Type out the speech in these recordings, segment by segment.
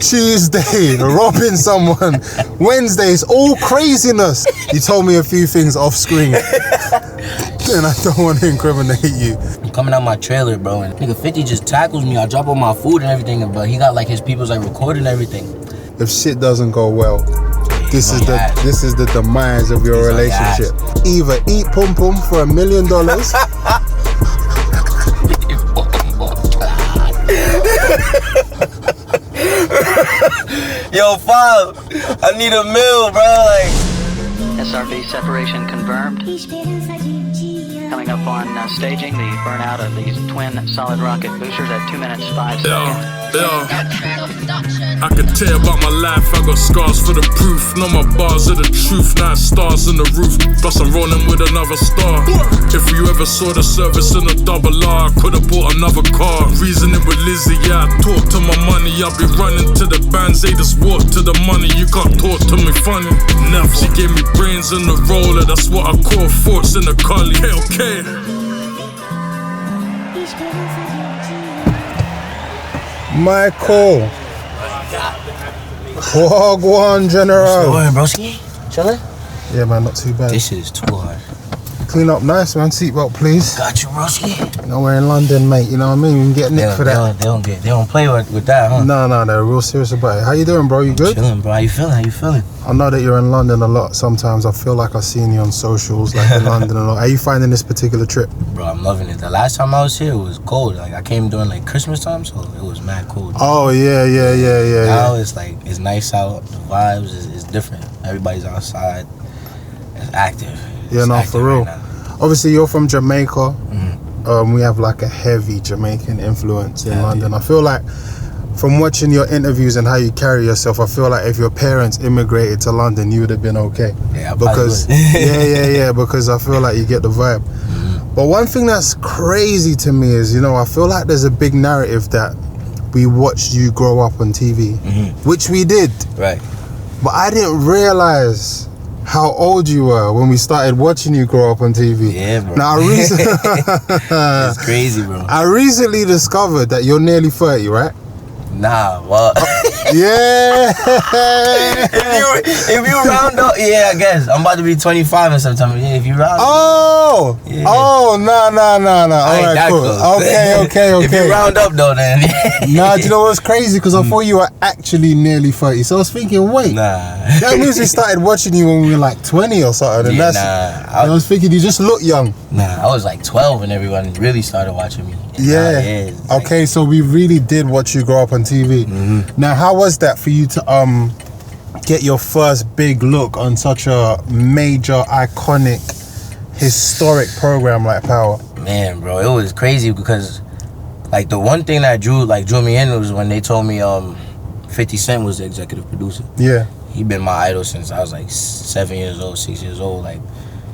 Tuesday, robbing someone. Wednesday, it's all craziness. You told me a few things off screen. And I don't want to incriminate you. I'm coming out my trailer, bro, and nigga 50 just tackles me. I drop all my food and everything, but he got like his people's like recording everything. If shit doesn't go well, this is the demise of your relationship. Either eat pum pum for $1 million. Yo, Fob, I need a meal, bro. Like. SRV separation confirmed. Coming up on staging, the burnout of these twin solid rocket boosters at 2 minutes 5 seconds. I can tell about my life, I got scars for the proof. Know my bars are the truth, 9 stars in the roof. Plus I'm rolling with another star. If you ever saw the service in a double R, I could've bought another car. Reasoning with Lizzie, yeah, I talk to my money. I'll be running to the bands, they just walk to the money. You can't talk to me funny, never. She gave me brains in the roller, that's what I call thoughts in the Culli. Okay. Michael. Wagwan, General. What's broski? Chillin'? Yeah, man, not too bad. This shit is too hard. Clean up nice, man. Seatbelt, please. Got you, broski. You know, we're in London, mate. You know what I mean? We can get nicked for that. They don't play with that, huh? No, they're real serious about it. How you doing, bro? You good? Chilling, bro. How you feeling? I know that you're in London a lot. Sometimes I feel like I've seen you on socials, like in London a lot. How you finding this particular trip? Bro, I'm loving it. The last time I was here, it was cold. Like, I came during, like, Christmas time, so it was mad cold. Oh, yeah. Now it's, like, it's nice out. The vibes is different. Everybody's outside. It's active. Yeah, no, for real. Right, obviously, you're from Jamaica. We have, like, a heavy Jamaican influence in London. I feel like, from watching your interviews and how you carry yourself, I feel like if your parents immigrated to London, you would have been okay. Yeah, because because I feel like you get the vibe. But one thing that's crazy to me is, you know, I feel like there's a big narrative that we watched you grow up on TV, which we did. Right. But I didn't realize how old you were when we started watching you grow up on TV. Yeah, bro. Now, it's crazy, bro. I recently discovered that you're nearly 30, right? Nah, well. Yeah. if you round up, yeah, I guess. I'm about to be 25 in September. Yeah, if you round up. Oh, no. All right, cool. Okay. If you round up, though, then. Nah, do you know what's crazy? Because I thought you were actually nearly 30. So I was thinking, wait. Nah. That means we started watching you when we were like 20 or something. And I was thinking you just look young. Nah, I was like 12 when everyone really started watching me. Yeah. Okay, so we really did watch you grow up on TV. Now, how was that for you to get your first big look on such a major, iconic, historic program like Power? Man, bro, it was crazy because, like, the one thing that drew me in was when they told me 50 Cent was the executive producer. Yeah. He been my idol since I was like 7 years old, 6 years old. Like,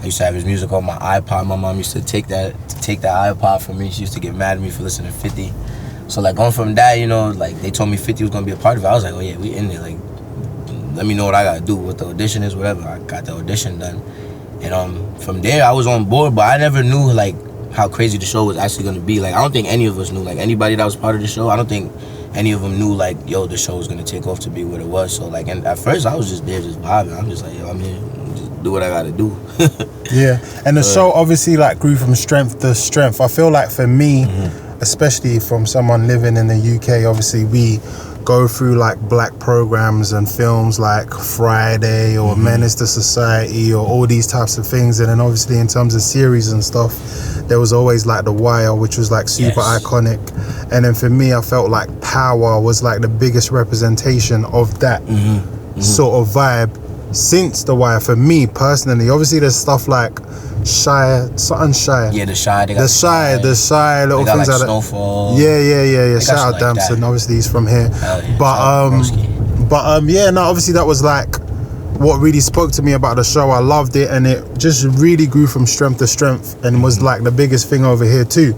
I used to have his music on my iPod. My mom used to take that iPod from me. She used to get mad at me for listening to 50. So, like, going from that, you know, like, they told me 50 was gonna be a part of it. I was like, oh yeah, we in there. Like, let me know what I gotta do, what the audition is, whatever. I got the audition done. And from there, I was on board, but I never knew, like, how crazy the show was actually gonna be. Like, I don't think any of us knew. Like, anybody that was part of the show, I don't think any of them knew, like, yo, the show was gonna take off to be what it was. So, like, and at first, I was just there, just vibing. I'm just like, yo, I'm here. Just do what I gotta do. Yeah, and the show obviously, like, grew from strength to strength. I feel like for me, especially from someone living in the UK, obviously we go through like black programs and films like Friday or Menace to Society or all these types of things, and then obviously in terms of series and stuff, there was always like The Wire, which was like super iconic. And then for me, I felt like Power was like the biggest representation of that sort of vibe since The Wire, for me personally. Obviously there's stuff like Shire, something Shire. Yeah, the Shire. They got the Shire, little they got, things like Snowfall. that. Yeah. Shout out Damson. Obviously he's from here. Yeah, no, obviously that was like what really spoke to me about the show. I loved it, and it just really grew from strength to strength, and was like the biggest thing over here too.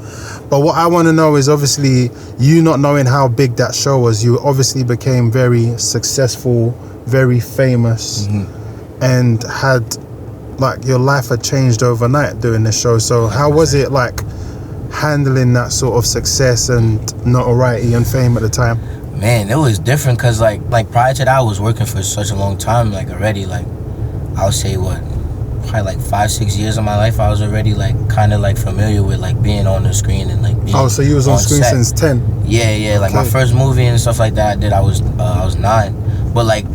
But what I want to know is, obviously, you not knowing how big that show was, you obviously became very successful, very famous, and had, like, your life had changed overnight doing this show. So how was it, like, handling that sort of success and notoriety and fame at the time? Man, it was different because like prior to that, I was working for such a long time, like already, like I would say probably like 5-6 years of my life, I was already like kind of like familiar with like being on the screen and like being so you was on screen set. since 10? Yeah, like my first movie and stuff like that I did, I was 9, but like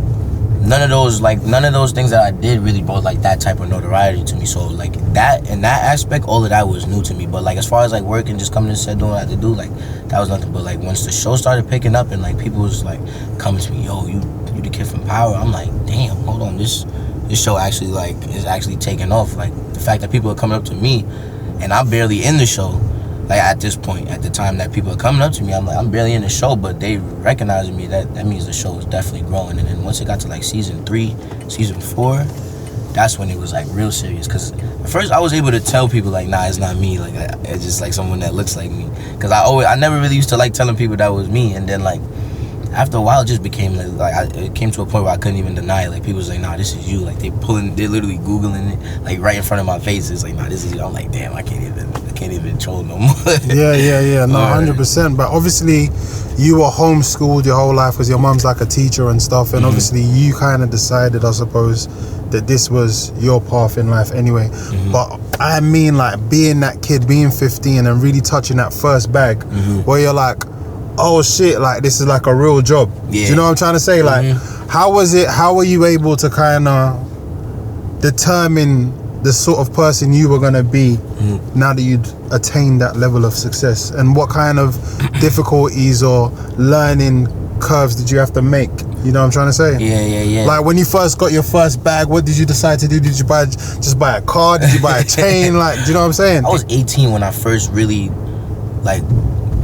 none of those things that I did really brought like that type of notoriety to me. So like that in that aspect, all of that was new to me. But like as far as like working, just coming to set, doing what I had to do, like that was nothing. But like once the show started picking up and like people was like coming to me, yo, you the kid from Power, I'm like, damn, hold on, this show actually like is actually taking off. Like the fact that people are coming up to me and I'm barely in the show. Like at this point, at the time that people are coming up to me, I'm like, I'm barely in the show, but they recognizing me. That means the show is definitely growing. And then once it got to like season 3, season 4, that's when it was like real serious. Cause at first I was able to tell people like, nah, it's not me. Like it's just like someone that looks like me. Cause I never really used to like telling people that was me. And then like after a while, it just became it came to a point where I couldn't even deny it. Like people was like, nah, this is you. Like they're literally Googling it, like right in front of my face. It's like, nah, this is you. I'm like, damn, I can't even troll no more. Yeah, no, 100%. But obviously, you were homeschooled your whole life because your mom's like a teacher and stuff. And obviously, you kind of decided, I suppose, that this was your path in life anyway. But I mean, like being that kid, being 15 and really touching that first bag, where you're like, oh shit, like this is like a real job. Do you know what I'm trying to say? Like, how was it? How were you able to kind of determine the sort of person you were gonna be now that you'd attained that level of success? And what kind of difficulties or learning curves did you have to make? You know what I'm trying to say? Yeah. Like when you first got your first bag, what did you decide to do? Did you just buy a car? Did you buy a chain? Like, do you know what I'm saying? I was 18 when I first really like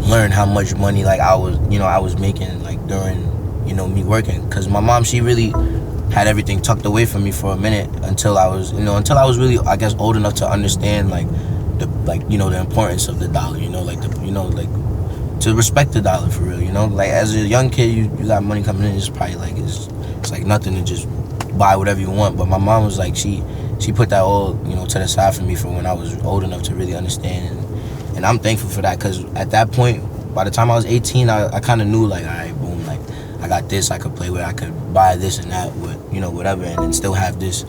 learned how much money like I was making like during me working, because my mom, she really had everything tucked away from me for a minute until I was really, I guess, old enough to understand like the importance of the dollar, to respect the dollar for real, like as a young kid you got money coming in, it's probably like it's like nothing to just buy whatever you want. But my mom was like, she put that all to the side for me for when I was old enough to really understand. And I'm thankful for that, because at that point, by the time I was 18, I kind of knew like, all right, boom, like I got this I could play with, I could buy this and that with, whatever, and then still have this,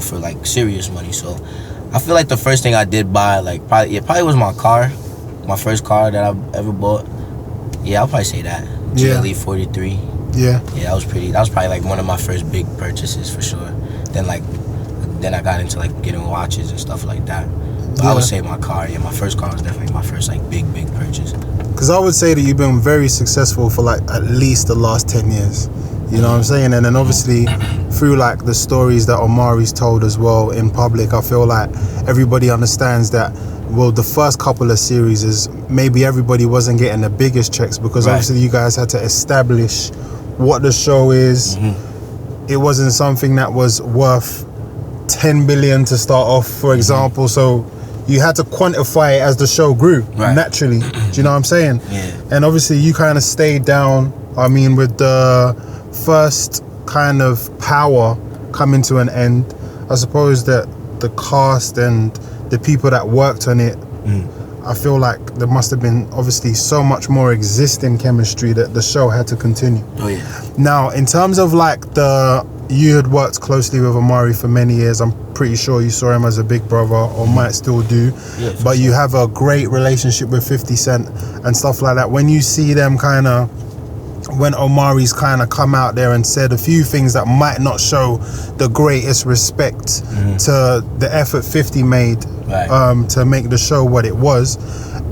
for like serious money. So I feel like the first thing I did buy, like probably was my car, my first car that I ever bought. Yeah, I'll probably say that. GLE 43. Yeah, that was probably like one of my first big purchases for sure. Then I got into like getting watches and stuff like that. But I would say my car, my first car was definitely my first like big purchase. Because I would say that you've been very successful for like at least the last 10 years. You know what I'm saying? And then obviously through like the stories that Omari's told as well in public, I feel like everybody understands that, well, the first couple of series is maybe everybody wasn't getting the biggest checks, because obviously you guys had to establish what the show is. It wasn't something that was worth 10 billion to start off, for example. So you had to quantify it as the show grew naturally. Do you know what I'm saying? Yeah. And obviously you kind of stayed down, I mean, with the first kind of Power coming to an end. I suppose that the cast and the people that worked on it, I feel like there must have been obviously so much more existing chemistry that the show had to continue. Oh yeah. Now, in terms of like you had worked closely with Omari for many years. I'm pretty sure you saw him as a big brother, or might still do. Yeah, but you have a great relationship with 50 Cent and stuff like that. When you see them when Omari's kind of come out there and said a few things that might not show the greatest respect to the effort 50 made to make the show what it was,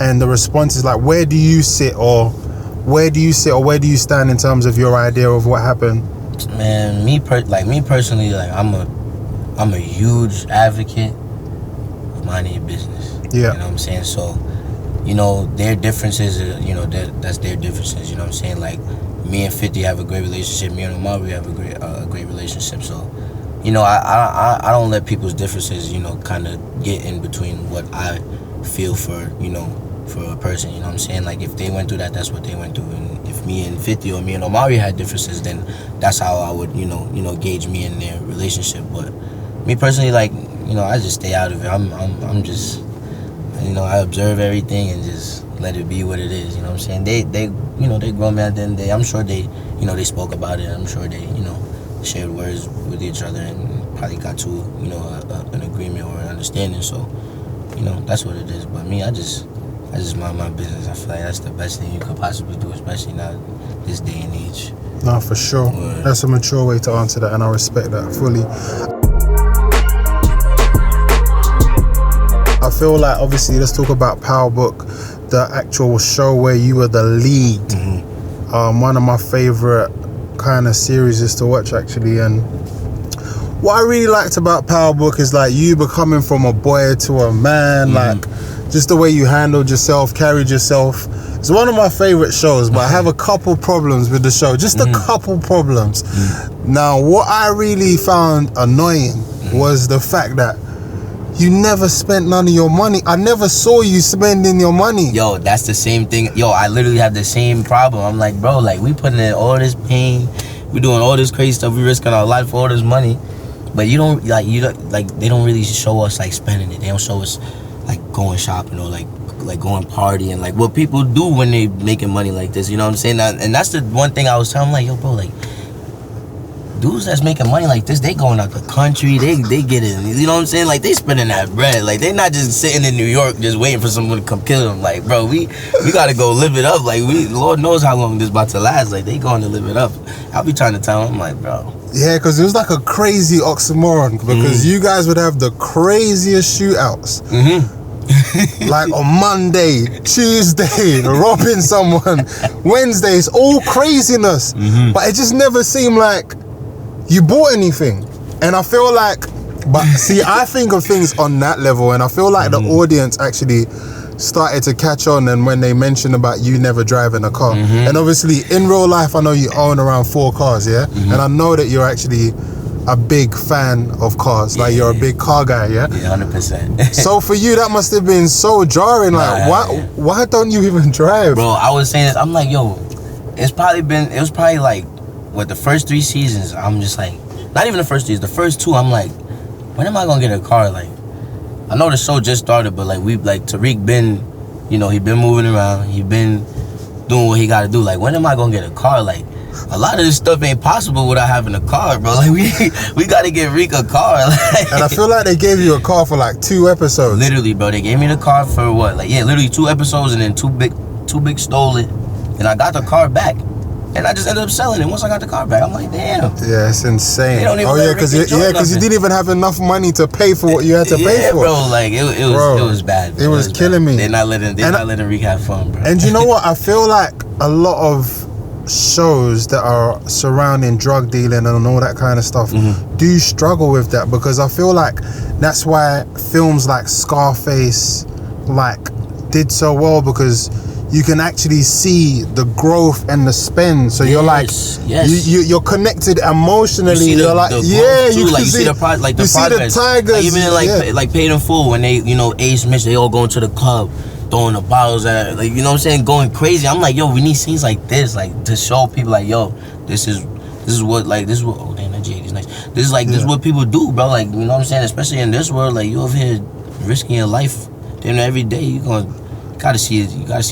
and the response is like, where do you sit or where do you stand in terms of your idea of what happened? Man, me personally, like I'm a huge advocate of minding your business. Yeah. You know what I'm saying? So, their differences, that's their differences. You know what I'm saying? Like me and 50 have a great relationship. Me and Omari have a great relationship. So, I don't let people's differences, kind of get in between what I feel for a person. You know what I'm saying? Like if they went through that, that's what they went through. And if me and 50 or me and Omari had differences, then that's how I would, gauge me in their relationship. But me personally, like, I just stay out of it. I'm just, I observe everything and just, let it be what it is. You know what I'm saying? They you know, they grown me at the end of the day. I'm sure they, you know, they spoke about it. I'm sure they, you know, shared words with each other and probably got to, you know, an agreement or an understanding. So, you know, that's what it is. But me, I just mind my business. I feel like that's the best thing you could possibly do, especially now this day and age. No, for sure. That's a mature way to answer that, and I respect that fully. I feel like, obviously, let's talk about Power Book, the actual show where you were the lead. One of my favorite kind of series to watch, actually. And what I really liked about Power Book is like you becoming from a boy to a man, like just the way you handled yourself, carried yourself. It's one of my favorite shows, but I have a couple problems with the show, just a couple problems. Now, what I really found annoying was the fact that you never spent none of your money. I never saw you spending your money. Yo, that's the same thing. Yo, I literally have the same problem. I'm like, bro, like we putting in all this pain, we doing all this crazy stuff, we risking our life for all this money, but they don't really show us like spending it. They don't show us like going shopping or like going partying, like what people do when they making money like this. You know what I'm saying? And that's the one thing I was telling them, like, yo, bro, like dudes that's making money like this, they going out the country, they get it, you know what I'm saying? Like they spending that bread. Like they not just sitting in New York just waiting for someone to come kill them. Like, bro, we gotta go live it up. Like Lord knows how long this about to last. Like they going to live it up. I'll be trying to tell them, I'm like, bro. Yeah, because it was like a crazy oxymoron, because you guys would have the craziest shootouts. Like on Monday, Tuesday, robbing someone, Wednesdays, all craziness. But it just never seemed like you bought anything. And I feel like, but see, I think of things on that level, and I feel like the audience actually started to catch on, and when they mentioned about you never driving a car. And obviously in real life, I know you own around 4 cars, yeah? And I know that you're actually a big fan of cars, like you're a big car guy, yeah? Yeah, 100%. So for you, that must have been so jarring. Like, why don't you even drive? Bro, I was saying this, I'm like, yo, it was probably like, what, the first 3 seasons, I'm just like, not even the first 3, the first 2, I'm like, when am I gonna get a car? Like, I know the show just started, but like, Tariq been, you know, he been moving around, he been doing what he gotta do. Like, when am I gonna get a car? Like, a lot of this stuff ain't possible without having a car, bro. Like, we gotta get Rick a car. Like, and I feel like they gave you a car for like 2 episodes. Literally, bro, they gave me the car for what? Like, yeah, literally 2 episodes, and then Too Big stole it, and I got the car back. And I just ended up selling it once I got the car back. I'm like, damn. Yeah, it's insane. They don't even because you didn't even have enough money to pay for what you had to pay for. Bro, like it was bad. Bro. It was killing me. They're not letting Rick have fun, bro. And you know what? I feel like a lot of shows that are surrounding drug dealing and all that kind of stuff do struggle with that, because I feel like that's why films like Scarface like did so well, because you can actually see the growth and the spend. So you're like, you're connected emotionally. You're like, you see the progress. Tigers. Like, even like Paid in Full, when they, you know, Ace Mitch, they all going to the club, throwing the bottles at, like, you know what I'm saying, going crazy. I'm like, yo, we need scenes like this, like to show people, like, yo, this is what, oh damn, that jig is nice. This is what people do, bro. Like, you know what I'm saying, especially in this world, like you over here risking your life, then every day you gotta see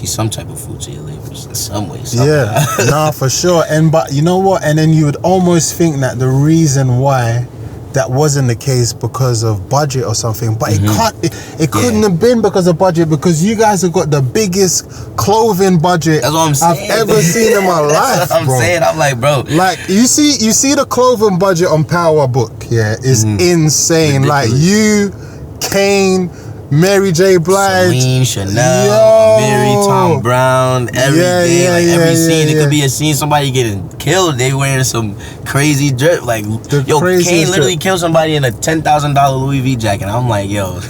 some type of food to your labors in some way. Yeah, nah, for sure. But you know what? And then you would almost think that the reason why that wasn't the case because of budget or something, but it couldn't have been because of budget, because you guys have got the biggest clothing budget I've ever seen in my life. That's what I'm saying. I'm like, bro, like you see the clothing budget on Power Book, is insane. Ridiculous. Like you, Kane, Mary J. Blige, Celine, Chanel, Mary, Tom Brown, every day, every scene. It could be a scene somebody getting killed, they wearing some crazy drip. Like, Kane literally killed somebody in a $10,000 Louis V jacket. I'm like, we are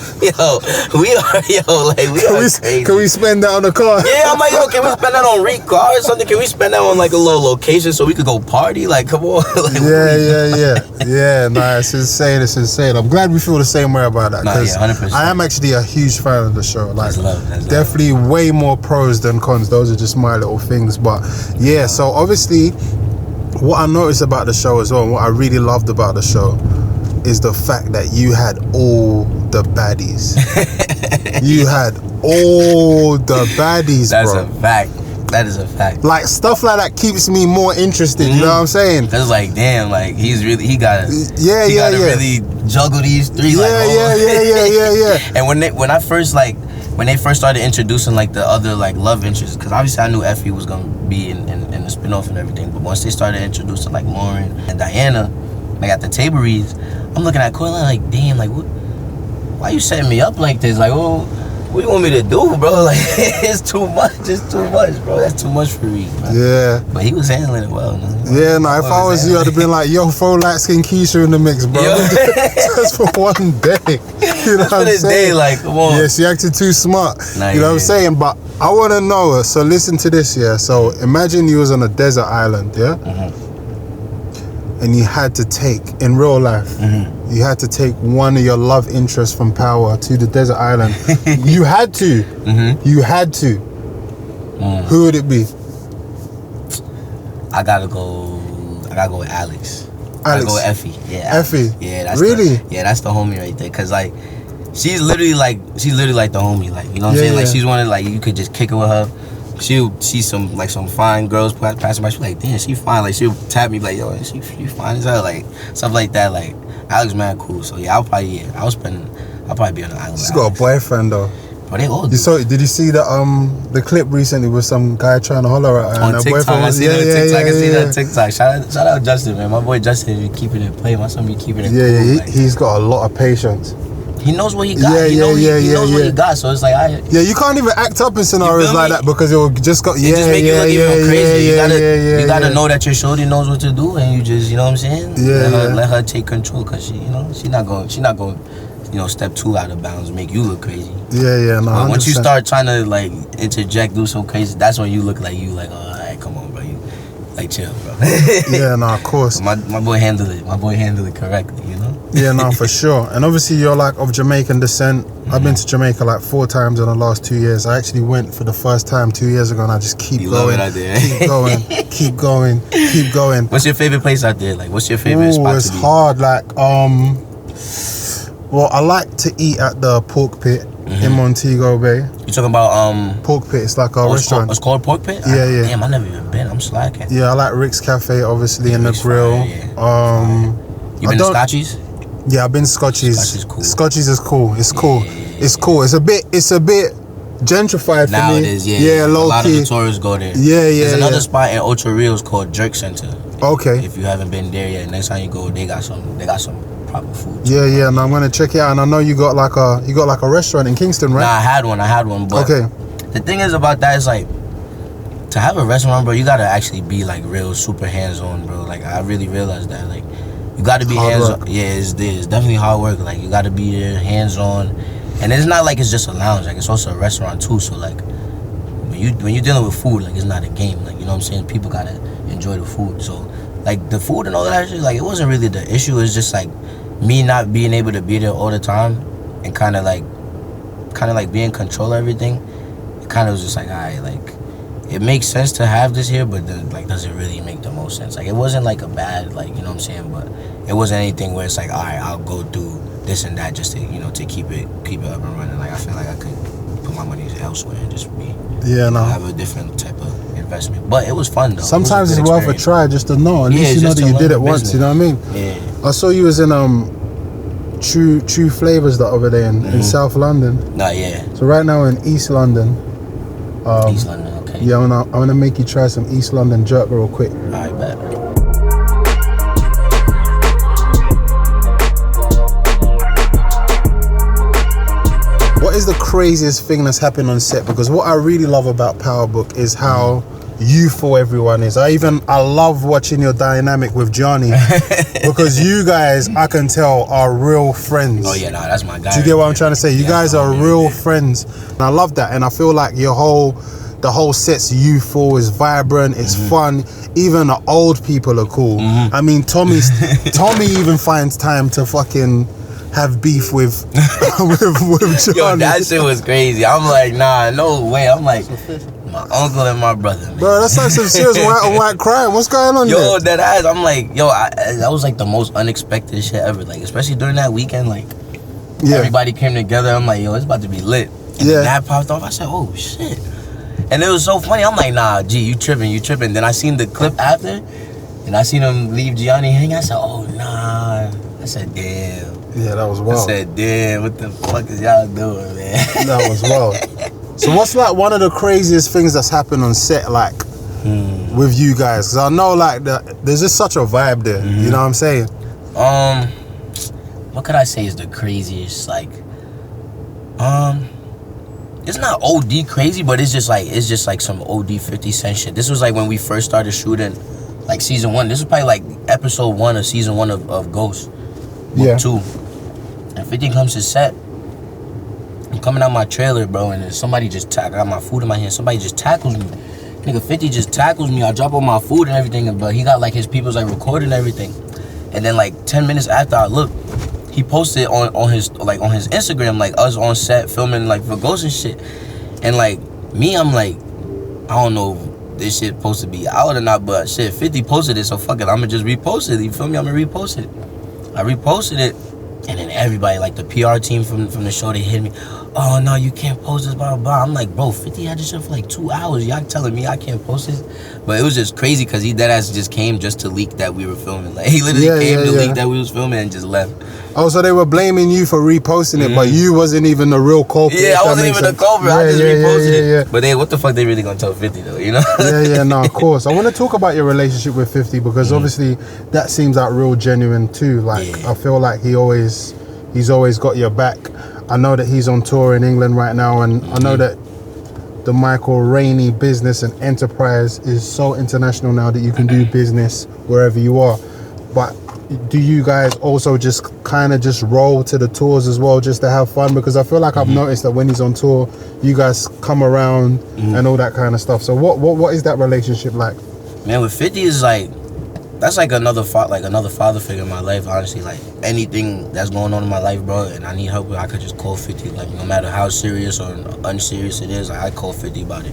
crazy. Can we spend that on a car? Yeah, I'm like, yo, can we spend that on Rick car or something? Can we spend that on like a little location so we could go party? Like, come on. Like, yeah. Nah, it's insane. I'm glad we feel the same way about that. 100%. I am actually a huge fan of the show. Like, that's definitely way more pros than cons. Those are just my little things. But yeah, so obviously, what I noticed about the show as well, and what I really loved about the show, is the fact that you had all the baddies. You had all the baddies, That's bro. a fact. That is a fact. Like, stuff like that keeps me more interested, you know what I'm saying? It's like, damn, like, he gotta really juggle these three, Yeah. And when they first started introducing, like, the other, like, love interests, because obviously I knew Effie was gonna be in the spin-off and everything, but once they started introducing, like, Lauren and Diana, like, at the table reads, I'm looking at Culli like, damn, like, why you setting me up like this? Like, oh, what do you want me to do, bro? Like, it's too much, bro. That's too much for me, bro. Yeah. But he was handling it well, man. Yeah, no, if I was you, I'd have been like, yo, throw light skin Keisha in the mix, bro. Just for one day. You know what I'm saying? Day, like, come on. Yeah, she acted too smart. Nah, you know what I'm saying? But I want to know, so listen to this, yeah? So imagine you was on a desert island, yeah? And you had to take, in real life, you had to take one of your love interests from Power to the desert island. You had to. You had to. Who would it be? I gotta go with Alex. I gotta go with Effie. Yeah. Effie? Yeah, that's really? That's the homie right there. Cause like, she's literally like the homie. Like, you know what I'm saying? Like, she's one of, like, you could just kick it with her. She'll see some fine girls passing by. She's like, damn, she fine. Like, she'll tap me like, yo, she fine as hell. Like, stuff like that. Like, Alex man cool. So yeah, I'll probably be on the island. She's got a boyfriend though. But they all do. Did you see the clip recently with some guy trying to holler at her? On TikTok, I seen that on TikTok. Shout out Justin, man. My boy Justin be keeping it play. My son be keeping it cool. Yeah, he's got a lot of patience. He knows what he got. He knows what he got. So it's like, yeah, you can't even act up in scenarios like that because it will just go. It just make you look even crazy. You gotta know that your shorty knows what to do, and you just, you know what I'm saying? Let her take control, cause she not going, step too out of bounds, make you look crazy. Yeah, no. But once you start trying to like interject, do so crazy, that's when you look like alright, come on, bro, you like chill, bro. Yeah, no, of course. My boy handled it correctly, you know. Yeah, no, for sure. And obviously you're like of Jamaican descent. I've been to Jamaica like 4 times in the last 2 years. I actually went for the first time 2 years ago, and I just keep going. Keep going. What's your favorite place out there? Like, what's your favorite spot? It's hard. Like, well, I like to eat at the Pork Pit in Montego Bay. You talking about Pork Pit? It's like a restaurant. It's called Pork Pit? Yeah. Damn, I never even been. I'm slacking. Yeah, I like Rick's Cafe, obviously, in the grill. You been to Scotchies? Yeah, I've been to Scotchies. Scotchies cool. Scotchies is cool. It's cool. Yeah. It's cool. It's a bit gentrified now for me. It is, Yeah, low a lot key. of the tourists go there. Yeah. There's another spot in Ocho Rios called Jerk Center. Okay. If you haven't been there yet, next time you go, they got some proper food. Yeah. And I'm gonna check it out. And I know you got like a restaurant in Kingston, right? Nah, I had one. But okay. The thing is about that is like, to have a restaurant, bro, you gotta actually be like real super hands-on, bro. Like, I really realized that. Like, you gotta be hands-on. Yeah, it's definitely hard work. Like, you gotta be there, hands-on. And it's not like it's just a lounge. Like, it's also a restaurant too. So like, when you're dealing with food, like, it's not a game. Like, you know what I'm saying? People gotta enjoy the food. So like, the food and all that shit, like, it wasn't really the issue. It's just like me not being able to be there all the time and kind of like be in control of everything. It kind of was just like, alright, like, it makes sense to have this here, but then, like, does it really make the most sense? Like, it wasn't like a bad, like, you know what I'm saying, but it wasn't anything where it's like, alright, I'll go do this and that just to, to keep it up and running. Like, I feel like I could put my money elsewhere and just have a different type of investment. But it was fun though. Sometimes it's worth a try just to know. At least you know that you did it once. You know what I mean? Yeah. I saw you was in True Flavors that over there in South London. Nah, yeah. So right now in East London. East London, okay. Yeah, I wanna make you try some East London jerk real quick. Alright, bet. What is the craziest thing that's happened on set? Because what I really love about Power Book is how youthful everyone is. I love watching your dynamic with Johnny because you guys, I can tell, are real friends. Oh yeah, that's my guy. Do you get what I'm trying to say? You guys are real friends, and I love that. And I feel like the whole set's youthful, is vibrant, it's fun. Even the old people are cool. I mean, Tommy even finds time to fucking have beef with Johnny. Yo, that shit was crazy. I'm like, nah, no way. I'm like, My uncle and my brother, man. Bro, that's like some serious white on white crime. What's going on there? Yo, that ass. I'm like, that was like the most unexpected shit ever. Like, especially during that weekend, like, everybody came together. I'm like, yo, it's about to be lit. And then that popped off. I said, oh, shit. And it was so funny. I'm like, nah, G, you tripping. Then I seen the clip after, and I seen him leave Gianni hanging. I said, oh, nah. I said, damn. Yeah, that was wild. I said, damn, what the fuck is y'all doing, man? That was wild. So what's like one of the craziest things that's happened on set, like, with you guys? Because I know, like, there's just such a vibe there. You know what I'm saying? What could I say is the craziest? Like, it's not OD crazy, but it's just like some OD 50 Cent shit. This was like when we first started shooting, like season 1. This was probably like episode 1 of season 1 of Ghost. Book 2. And 50 comes to set. I'm coming out my trailer, bro, and then somebody just I got my food in my hand. Somebody just tackles me. Nigga, 50 just tackles me. I drop all my food and everything, but he got like his people's like recording everything. And then like 10 minutes after I look, he posted on his Instagram, like us on set filming like for Ghost and shit. And like me, I'm like, I don't know if this shit supposed to be out or not, but shit, 50 posted it, so fuck it, I'ma just repost it. You feel me? I'ma repost it. I reposted it, and then everybody, like the PR team from the show, they hit me. Oh no, you can't post this, blah blah blah. I'm like, bro, 50 had this shit for like 2 hours. Y'all telling me I can't post this? But it was just crazy because he deadass just came just to leak that we were filming. Like he literally came to leak that we was filming and just left. Oh, so they were blaming you for reposting it, but you wasn't even the real culprit. Yeah, I wasn't even the culprit. I just reposted it. But then, what the fuck they really gonna tell 50 though? You know? No, of course. I want to talk about your relationship with 50 because obviously that seems like real genuine too. Like I feel like he's always got your back. I know that he's on tour in England right now, and I know that the Michael Rainey business and enterprise is so international now that you can do business wherever you are. But do you guys also just kind of just roll to the tours as well just to have fun? Because I feel like I've noticed that when he's on tour, you guys come around and all that kind of stuff. So what is that relationship like? Man, with 50 is like, that's like another father figure in my life, honestly. Like anything that's going on in my life, bro, and I need help with, I could just call 50. Like no matter how serious or unserious it is, like, I call 50 about it.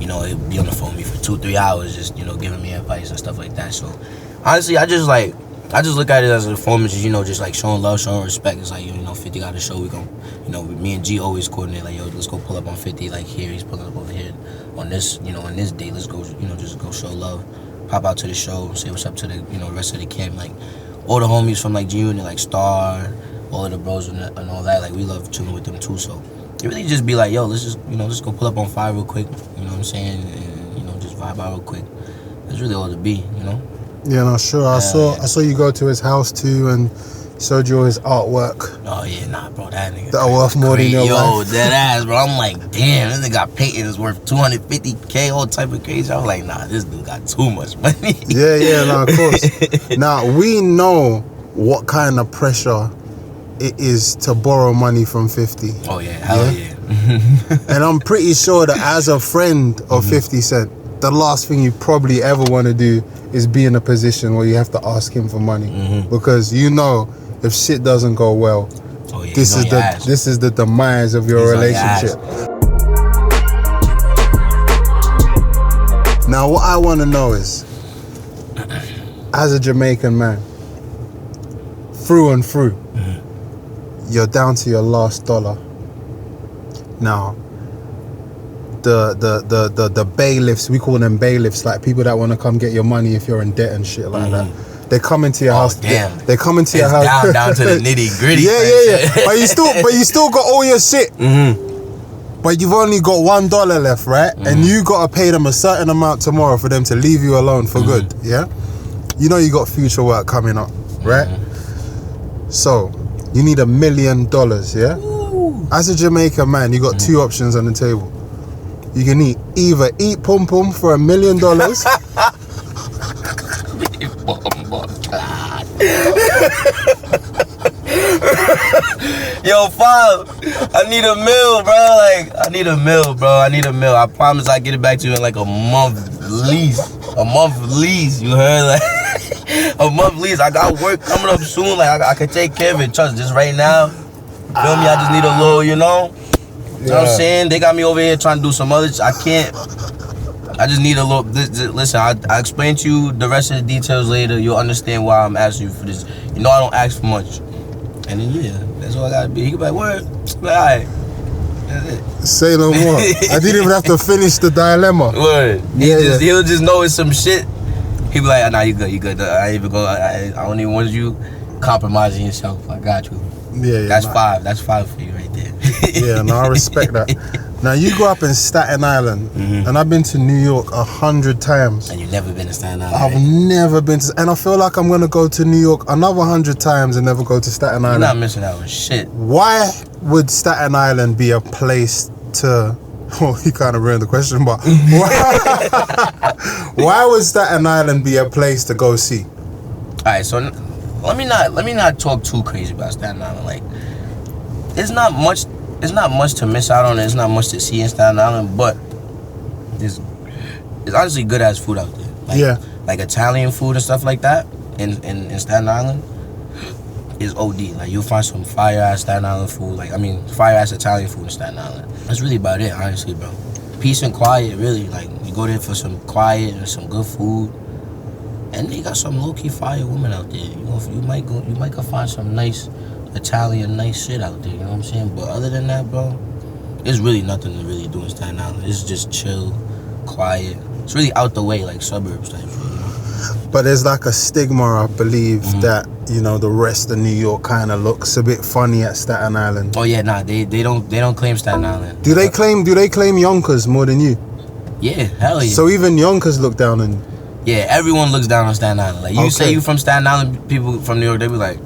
You know, he'll be on the phone with me for 2-3 hours, just, you know, giving me advice and stuff like that. So honestly, I just look at it as a performance, you know, just like showing love, showing respect. It's like, you know, 50 got a show, we gon', you know, me and G always coordinate, like, yo, let's go pull up on 50, like here, he's pulling up over here on this, you know, on this day, let's go, you know, just go show love, pop out to the show, say what's up to the, you know, rest of the camp, like, all the homies from, like, G-Unit, like, Star, all of the bros and all that, like, we love chilling with them, too, so it really just be like, yo, let's just, you know, let's go pull up on 5 real quick, you know what I'm saying, and, you know, just vibe out real quick. That's really all it be, you know? Yeah, no, sure. I saw you go to his house too and showed you all his artwork. Oh yeah, nah, bro, that nigga. That worth more than your life. Yo, that ass, bro. I'm like, damn, this nigga got painting is worth $250K, all type of crazy. I was like, nah, this dude got too much money. Yeah, no, of course. Now we know what kind of pressure it is to borrow money from 50. Oh yeah, hell yeah. And I'm pretty sure that as a friend of 50 Cent, the last thing you probably ever want to do is be in a position where you have to ask him for money, because you know if shit doesn't go well, this is the demise of your relationship. Now what I want to know is, as a Jamaican man, through and through, you're down to your last dollar. Now the bailiffs, we call them bailiffs, like people that want to come get your money if you're in debt and shit like that. They come into your house. Damn. They come into your house. Down to the nitty gritty. Yeah. But you still got all your shit. But you've only got $1 left, right? And you gotta pay them a certain amount tomorrow for them to leave you alone for good. Yeah. You know you got future work coming up, right? So you need $1 million. Yeah. Ooh. As a Jamaican man, you got two options on the table. You can either eat pum pum for $1 million. Yo, Fob, I need $1 million, bro. Like, I need $1 million, bro. I need $1 million. I promise I'll get it back to you in like a month lease. A month lease, you heard? Like, a month lease. I got work coming up soon. Like, I can take care of it. Trust, just right now. Feel me? I just need a little, you know? You know what I'm saying? They got me over here trying to do some other. I can't. I just need a little. Listen, I explain to you the rest of the details later. You'll understand why I'm asking you for this. You know I don't ask for much. And then that's all I gotta be. He could be like, word. Like, all right. That's it. Say no more. I didn't even have to finish the dilemma. Word. He'll just know it's some shit. He'll be like, nah, you good. I ain't even go. I don't even want you compromising yourself. I got you. Yeah. That's five. That's 5 for you right there. Yeah, no, I respect that. Now you grew up in Staten Island, and I've been to New York 100 times. And you've never been to Staten Island? I've never been to, and I feel like I'm gonna go to New York another 100 times and never go to Staten Island. You're not missing out on shit. Why would Staten Island be a place to? Well, you kind of ruined the question, but why would Staten Island be a place to go see? All right, so let me not talk too crazy about Staten Island. Like, it's not much to miss out on. There's not much to see in Staten Island, but it's honestly good ass food out there. Like Italian food and stuff like that in Staten Island is OD. Like, you'll find some fire ass Staten Island food. Fire ass Italian food in Staten Island. That's really about it, honestly, bro. Peace and quiet, really. Like, you go there for some quiet and some good food. And they got some low-key fire women out there. You might go find some nice Italian nice shit out there, you know what I'm saying? But other than that, bro, there's really nothing to really do in Staten Island. It's just chill, quiet. It's really out the way, like suburbs type shit, you know? But there's like a stigma, I believe, that, the rest of New York kind of looks a bit funny at Staten Island. Oh yeah, nah, they don't claim Staten Island. Do they claim Yonkers more than you? Yeah, hell yeah. So even Yonkers look down on you? Yeah, everyone looks down on Staten Island. Like, you say you from Staten Island, people from New York, they be like,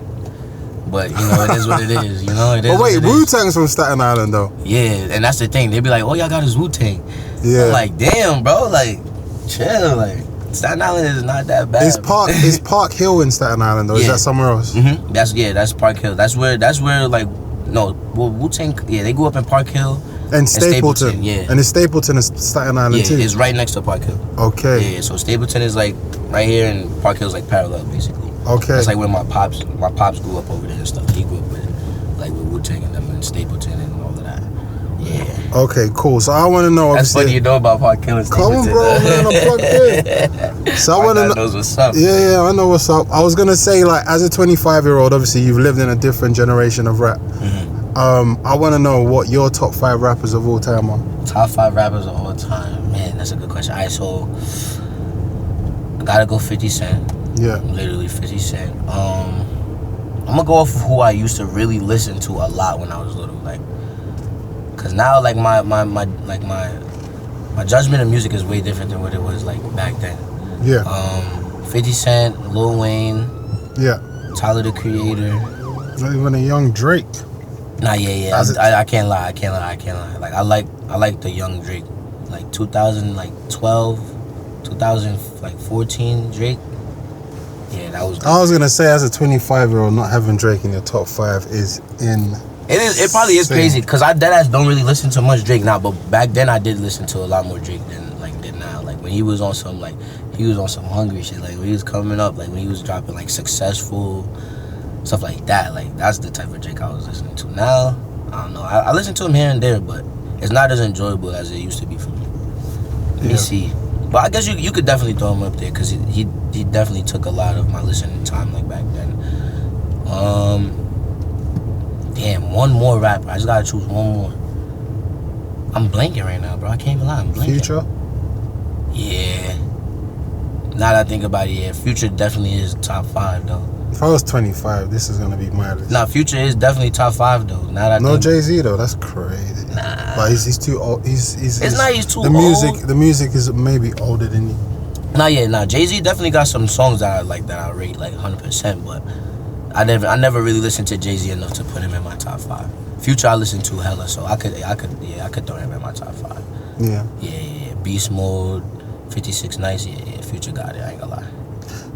but it is what it is, It is. But wait, Wu-Tang's from Staten Island though. Yeah, and that's the thing. They be like, oh, y'all got his Wu-Tang. Yeah. I'm like, damn, bro, like, chill, like, Staten Island is not that bad. Is Park Hill in Staten Island though? Is that somewhere else? Mm-hmm. That's Park Hill. That's where like, no, well, Wu-Tang, they grew up in Park Hill. And Stapleton. Yeah. And Stapleton is Staten Island too? Yeah, it's right next to Park Hill. Okay. Yeah, so Stapleton is like right here and Park Hill's like parallel, basically. Okay. That's like where my pops grew up over there and stuff. He grew up with Wu-Tang and them and Stapleton and all of that. Yeah. Okay, cool. So I want to know. That's funny you know about Park Hill and Stapleton. Come on, bro, man, I'm plugged in. So I want to know. Knows what's up. Yeah, I know what's up. I was gonna say, like, as a 25-year-old, obviously you've lived in a different generation of rap. I want to know what your top 5 rappers of all time are. Top 5 rappers of all time, man. That's a good question. Alright, so I gotta go 50 Cent. Yeah. Literally 50 Cent. I'm gonna go off of who I used to really listen to a lot when I was little, like, cause now like my judgment of music is way different than what it was like back then. Yeah. 50 Cent, Lil Wayne. Yeah. Tyler the Creator. Not even a young Drake. Nah, yeah. I can't lie. Like, I like the young Drake, like 2012, 2014 Drake. Yeah, that was. I was gonna say, as a 25-year-old, not having Drake in your top 5 is It probably is crazy because I deadass don't really listen to much Drake now, but back then I did listen to a lot more Drake than now. Like when he was on some hungry shit, like when he was coming up, like when he was dropping like Successful, stuff like that. Like that's the type of Drake I was listening to. Now I don't know. I listen to him here and there, but it's not as enjoyable as it used to be for me. Let me see. But I guess you could definitely throw him up there because he definitely took a lot of my listening time like back then. Damn, one more rapper. I just gotta choose one more. I'm blanking right now, bro. I can't even lie. I'm blanking. Future? Yeah. Now that I think about it, yeah, Future definitely is top 5 though. If I was 25, this is gonna be my list. Nah, Future is definitely top 5 though. Now that no Jay-Z though. That's crazy. Nah. But he's too old. He's not he's too old. The music is maybe older than you. Nah, Jay-Z definitely got some songs that I rate like 100%, but I never really listened to Jay-Z enough to put him in my top 5. Future I listened to hella, so I could throw him in my top 5. Yeah. Yeah. Beast Mode, 56 Nights, yeah, Future got it, I ain't gonna lie.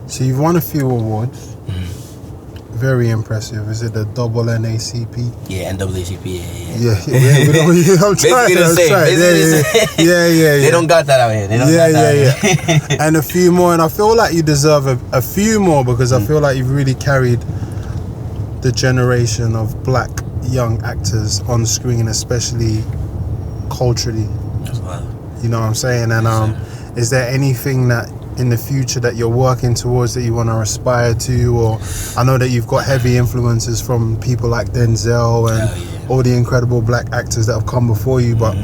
So you've won a few awards. Very impressive. Is it the double NACP? Yeah, NAACP, yeah. I'm trying. Yeah. They don't got that out here. Yeah. And a few more, and I feel like you deserve a few more because I feel like you've really carried the generation of black young actors on screen, especially culturally. That's wild. You know what I'm saying? And is there anything that in the future that you're working towards that you want to aspire to? Or I know that you've got heavy influences from people like Denzel and all the incredible black actors that have come before you, but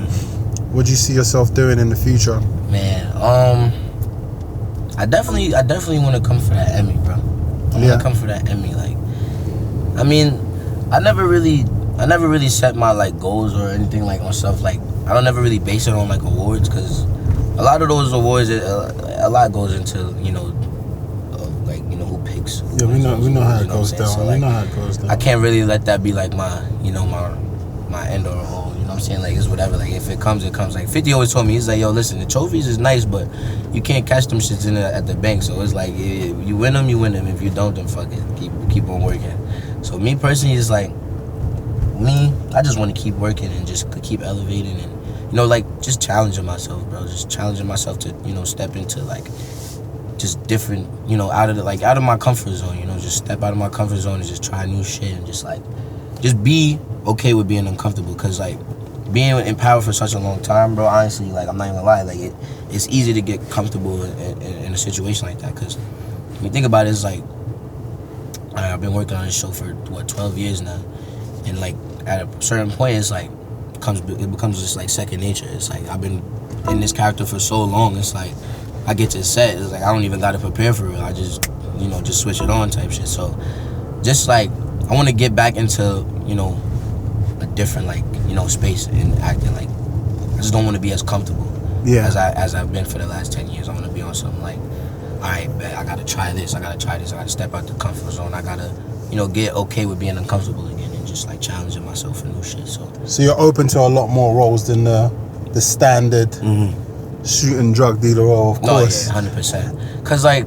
what do you see yourself doing in the future? Man, I definitely want to come for that Emmy, bro. I want to come for that Emmy. Like, I mean, I never really set my like goals or anything like on stuff. Like, I don't ever really base it on like awards, because a lot of those awards, a lot goes into like who picks. Who we know how it goes down. So, like, we know how it goes down. I can't really let that be like my my end or all. You know what I'm saying? Like, it's whatever. Like, if it comes, it comes. Like 50 always told me, he's like, yo, listen, the trophies is nice, but you can't catch them shits at the bank. So it's like, you win them, you win them. If you don't, then fuck it. Keep on working. So me personally, is like, I just want to keep working and just keep elevating and, like, just challenging myself, bro. Just challenging myself to, step into, like, just different, out of my comfort zone, just step out of my comfort zone and just try new shit and just be okay with being uncomfortable. Because, like, being in power for such a long time, bro, honestly, like, I'm not even gonna lie, like, it's easy to get comfortable in a situation like that. Because when you think about it, it's like, I've been working on this show for, 12 years now. And, like, at a certain point, it's like, it becomes just like second nature. It's like, I've been in this character for so long, it's like, I get to set, it's like, I don't even gotta prepare for it. I just, just switch it on type shit. So, just like, I wanna get back into, a different, like, space in acting. Like, I just don't wanna be as comfortable as I've been for the last 10 years. I wanna be on something like, alright, man, I gotta try this, I gotta step out the comfort zone, I gotta, get okay with being uncomfortable again and just like challenging myself for new shit. So you're open to a lot more roles than the standard shooting drug dealer role, of course. Oh yeah, 100%. Cause like,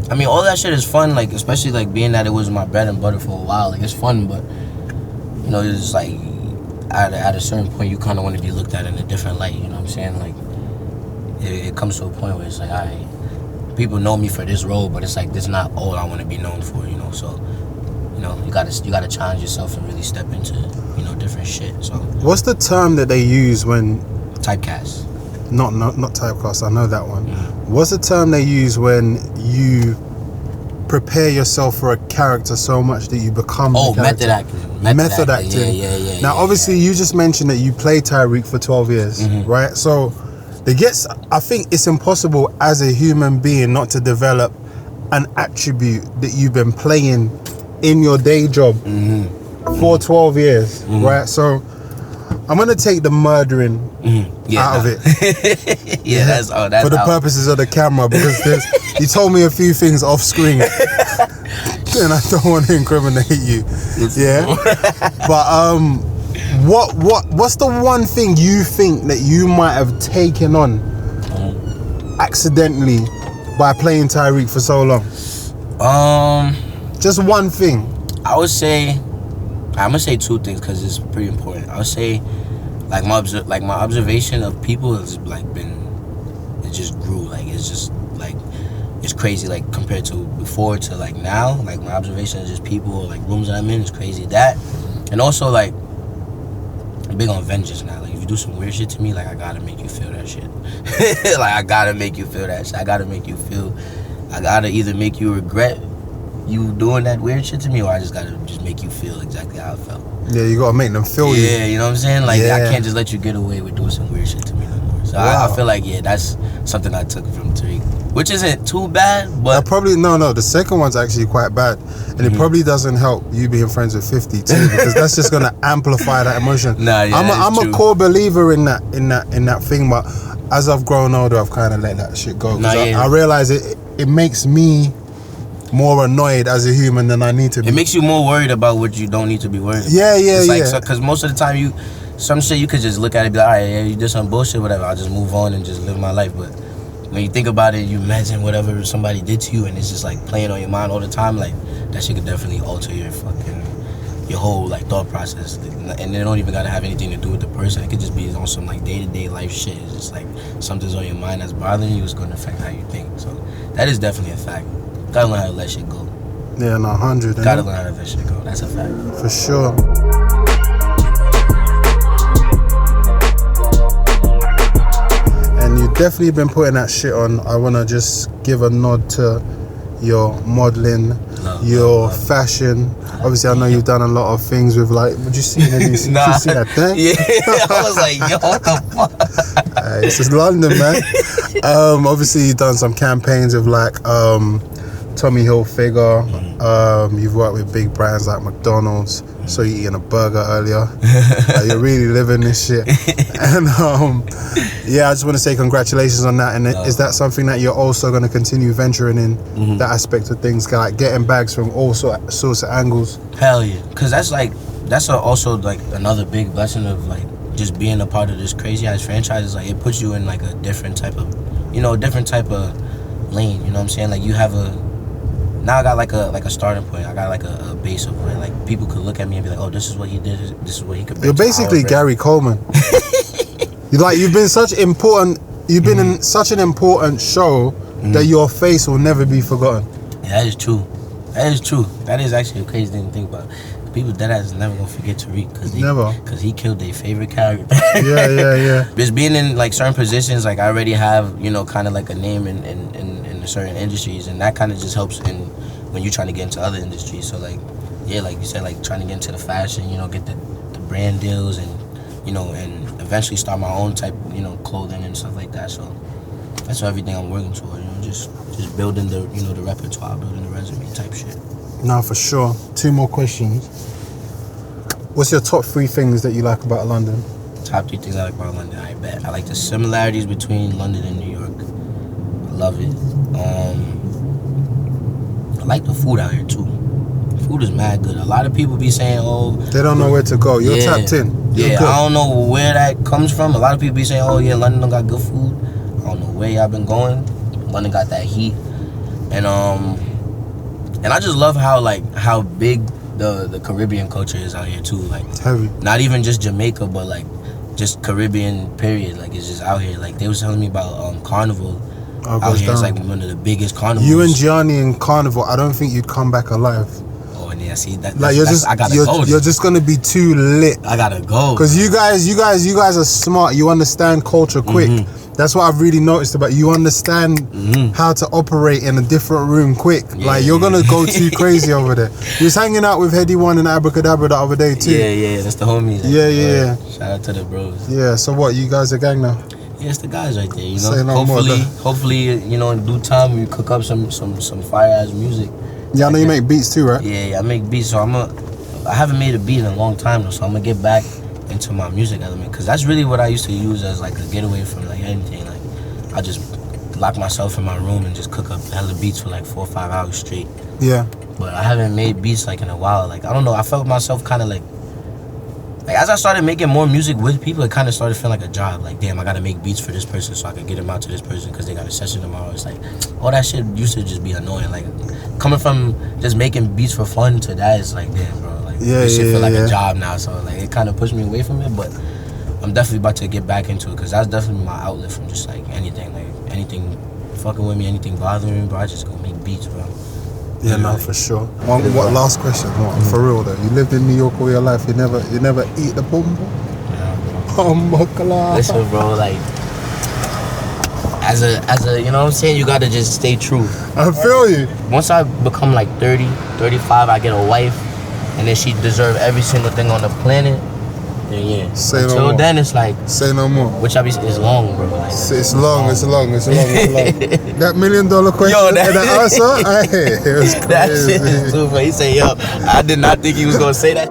I mean, all that shit is fun. Like, especially like being that it was my bread and butter for a while. Like, it's fun, but it's just like at a certain point you kind of want to be looked at in a different light. You know what I'm saying? Like, it comes to a point where it's like, people know me for this role, but it's like, this is not all I want to be known for. So. You gotta challenge yourself and really step into, different shit. So what's the term that they use when typecast? Not typecast, I know that one. What's the term they use when you prepare yourself for a character so much that you become the character? Method acting. Yeah. Now obviously you just mentioned that you played Tyreek for 12 years, right? So I think it's impossible as a human being not to develop an attribute that you've been playing in your day job for 12 years, right? So I'm gonna take the murdering out of it. That's for the purposes of the camera, because you told me a few things off screen and I don't want to incriminate you. But what's the one thing you think that you might have taken on accidentally by playing Tyreek for so long? Just one thing. I would say, I'm gonna say two things because it's pretty important. I would say, like my observation of people has like it just grew. Like, it's just like, it's crazy. Like, compared to before to like now, like my observation of just people, like rooms that I'm in, is crazy. That, and also like, I'm big on vengeance now. Like, if you do some weird shit to me, like, I gotta make you feel that shit. Like, I gotta make you feel that shit. I gotta either make you regret you doing that weird shit to me, or I just gotta make you feel exactly how I felt. Yeah, you gotta make them feel you. Yeah, you know what I'm saying? Like, I can't just let you get away with doing some weird shit to me no more. So I feel like, that's something I took from Tariq, which isn't too bad, but probably no. The second one's actually quite bad, and it probably doesn't help you being friends with 50 too, because that's just gonna amplify that emotion. I'm a core believer in that thing, but as I've grown older, I've kind of let that shit go. I realize it makes me more annoyed as a human than I need to be. It makes you more worried about what you don't need to be worried about. It's like, because most of the time some shit you could just look at it and be like, all right, you did some bullshit, whatever, I'll just move on and just live my life. But when you think about it, you imagine whatever somebody did to you, and it's just like playing on your mind all the time. Like, that shit could definitely alter your whole like thought process, and it don't even gotta have anything to do with the person. It could just be on some like day-to-day life shit. It's just like something's on your mind that's bothering you, it's gonna affect how you think. So that is definitely a fact. Gotta learn how to let shit go. Yeah, 100. Gotta learn how to let shit go. That's a fact. For sure. definitely been putting that shit on. I want to just give a nod to your modeling, your fashion. Obviously, I know you've done a lot of things with like. Would you see any? Nah. Did you see that thing? Yeah, I was like, yo, what the fuck? This is London, man. Obviously, you've done some campaigns with like Tommy Hilfiger. You've worked with big brands like McDonald's. So you eating a burger earlier. You're really living this shit. And yeah, I just want to say congratulations on that. And is that something that you're also going to continue venturing in, that aspect of things, like getting bags from all sorts of angles? Hell yeah, because that's also like another big blessing of like just being a part of this crazy ass franchise. Is like it puts you in like a different type of lane. You know what I'm saying? Like you have now I got like a starting point. I got like a base of where like people could look at me and be like, oh, this is what he did. This is what he could bring. You're basically Gary Coleman. You've been such important. You've been in such an important show that your face will never be forgotten. Yeah, that is true. That is true. That is actually a crazy thing to think about. People that is never gonna forget Tariq because he killed their favorite character. Yeah. Just being in like certain positions, like I already have, kind of like a name in certain industries, and that kind of just helps when you're trying to get into other industries. So like, yeah, like you said, like trying to get into the fashion, get the brand deals, and and eventually start my own type, clothing and stuff like that. So that's everything I'm working toward. Just building the the repertoire, building the resume type shit. No, for sure. 2 more questions. What's your top 3 things that you like about London? Top 3 things I like about London, I bet. I like the similarities between London and New York. I love it. I like the food out here too. Food is mad good. A lot of people be saying, oh... They don't know where to go. You're tapped in. You're good. I don't know where that comes from. A lot of people be saying, oh yeah, London don't got good food. I don't know where y'all been going. London got that heat. And I just love how big the Caribbean culture is out here too. Like it's heavy. Not even just Jamaica, but like just Caribbean period. Like it's just out here. Like they was telling me about Carnival. Out here it's like one of the biggest carnivals. You and Gianni in Carnival, I don't think you'd come back alive. Oh yeah, see that. Like you're just gonna be too lit. I gotta go. Cause you guys are smart. You understand culture quick. That's what I've really noticed about you. Understand how to operate in a different room quick. Like you're gonna go too crazy over there. You was hanging out with Heady One and Abracadabra the other day too. Yeah, that's the homies. Yeah. Shout out to the bros. Yeah. So what? You guys a gang now? Yeah, it's the guys right there. Hopefully, in due time we cook up some fire ass music. Yeah, I know you make beats too, right? Yeah, I make beats. So I haven't made a beat in a long time though. So I'm gonna get back into my music element, because that's really what I used to use as like a getaway from like anything. Like I just lock myself in my room and just cook up hella beats for like 4 or 5 hours straight. Yeah. But I haven't made beats like in a while. Like I don't know, I felt myself kind of like as I started making more music with people, it kind of started feeling like a job. Like damn, I gotta make beats for this person so I can get them out to this person because they got a session tomorrow. It's like all that shit used to just be annoying. Like coming from just making beats for fun to that is like damn, bro. This shit feel like a job now, so like it kind of pushed me away from it. But I'm definitely about to get back into it because that's definitely my outlet from just like anything fucking with me, anything bothering me, bro. I just go make beats, bro. Yeah, no, for sure. What last question? For real though, you lived in New York all your life. You never eat the boom boom? Yeah, bro. Oh my God. Listen, bro, like as a you know what I'm saying, you gotta just stay true. I feel you. Once I become like 30, 35, I get a wife. And then she deserve every single thing on the planet. Then yeah. Say Until no more. then, it's like. Say no more. Which I be is long, bro. Like, it's long. That $1 million question. Yo, that answer. It was crazy. That shit is too. But he said, "Yo, I did not think he was gonna say that."